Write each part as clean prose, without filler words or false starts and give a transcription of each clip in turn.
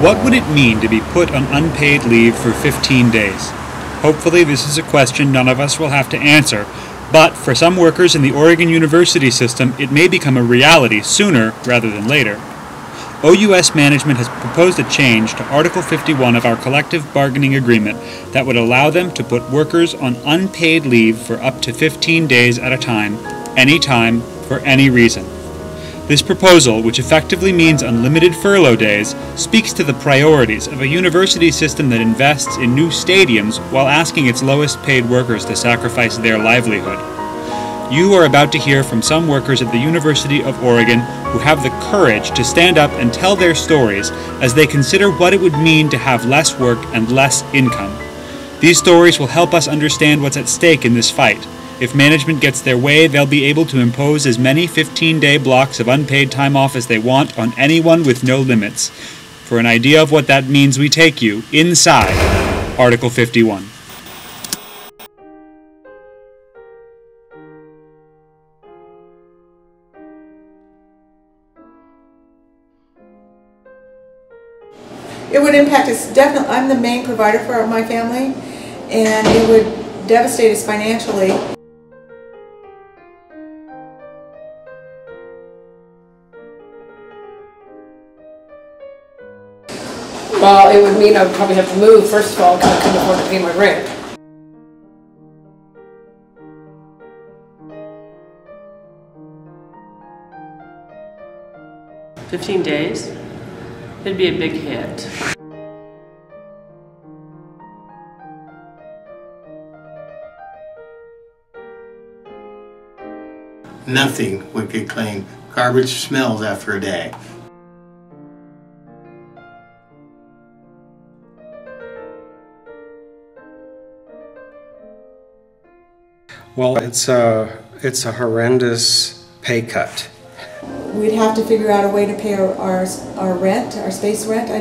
What would it mean to be put on unpaid leave for 15 days? Hopefully this is a question none of us will have to answer, but for some workers in the Oregon University system, it may become a reality sooner rather than later. OUS management has proposed a change to Article 51 of our collective bargaining agreement that would allow them to put workers on unpaid leave for up to 15 days at a time, anytime, for any reason. This proposal, which effectively means unlimited furlough days, speaks to the priorities of a university system that invests in new stadiums while asking its lowest paid workers to sacrifice their livelihood. You are about to hear from some workers at the University of Oregon who have the courage to stand up and tell their stories as they consider what it would mean to have less work and less income. These stories will help us understand what's at stake in this fight. If management gets their way, they'll be able to impose as many 15-day blocks of unpaid time off as they want on anyone with no limits. For an idea of what that means, we take you inside Article 51. It would impact us definitely. I'm the main provider for my family, and it would devastate us financially. Well, it would mean I would probably have to move, first of all, because I couldn't afford to pay my rent. "15 days? It'd be a big hit." Nothing would get clean. Garbage smells after a day. Well, it's a horrendous pay cut. We'd have to figure out a way to pay our rent, our space rent. I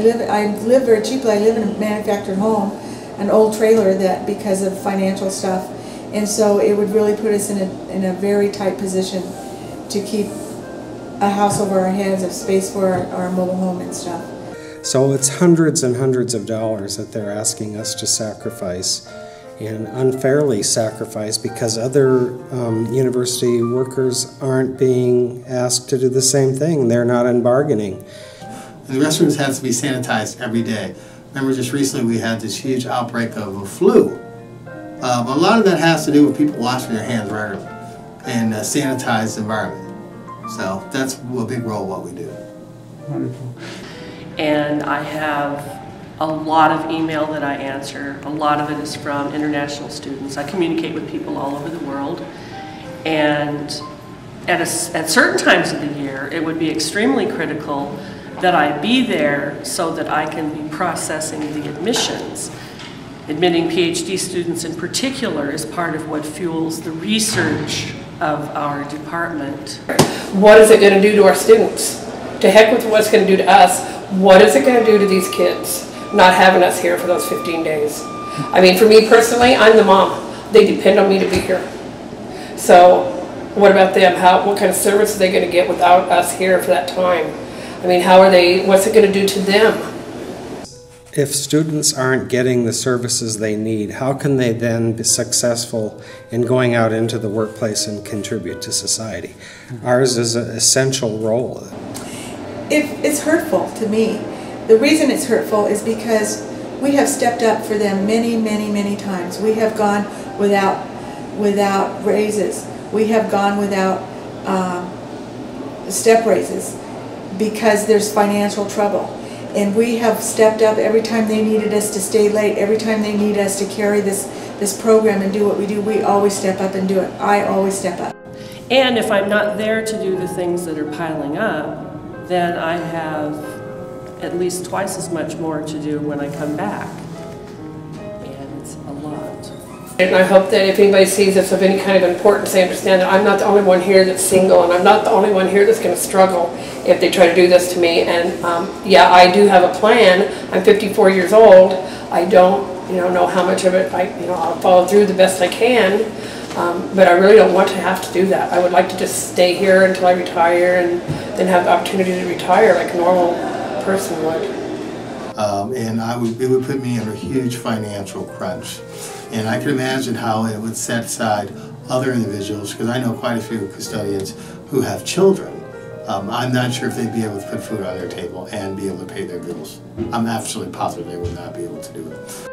live very cheaply. I live in a manufactured home, an old trailer that because of financial stuff, and so it would really put us in a very tight position to keep a house over our heads, of space for our mobile home and stuff. So it's hundreds and hundreds of dollars that they're asking us to sacrifice, and unfairly sacrifice, because other university workers aren't being asked to do the same thing. They're not in bargaining. And the restrooms have to be sanitized every day. Remember, just recently we had this huge outbreak of a flu. A lot of that has to do with people washing their hands regularly and a sanitized environment. So that's a big role of what we do. Wonderful. And I have a lot of email that I answer. A lot of it is from international students. I communicate with people all over the world. And at certain times of the year, it would be extremely critical that I be there so that I can be processing the admissions. Admitting PhD students in particular is part of what fuels the research of our department. What is it going to do to our students? To heck with what it's going to do to us. What is it going to do to these kids not having us here for those 15 days? I mean, for me personally, I'm the mom. They depend on me to be here. So what about them? What kind of service are they going to get without us here for that time? I mean, what's it going to do to them? If students aren't getting the services they need, how can they then be successful in going out into the workplace and contribute to society? Ours is an essential role. It's hurtful to me. The reason it's hurtful is because we have stepped up for them many, many, many times. We have gone without raises. We have gone without step raises because there's financial trouble. And we have stepped up every time they needed us to stay late, every time they need us to carry this program and do what we do, we always step up and do it. I always step up. And if I'm not there to do the things that are piling up, then I have at least twice as much more to do when I come back. And it's a lot. And I hope that if anybody sees this of any kind of importance, they understand that I'm not the only one here that's single, and I'm not the only one here that's going to struggle if they try to do this to me. And yeah, I do have a plan. I'm 54 years old. I don't, know how much of it I'll follow through the best I can. But I really don't want to have to do that. I would like to just stay here until I retire and then have the opportunity to retire like a normal person would. and it would put me in a huge financial crunch. And I can imagine how it would set aside other individuals, because I know quite a few custodians who have children. I'm not sure if they'd be able to put food on their table and be able to pay their bills. I'm absolutely positive they would not be able to do it.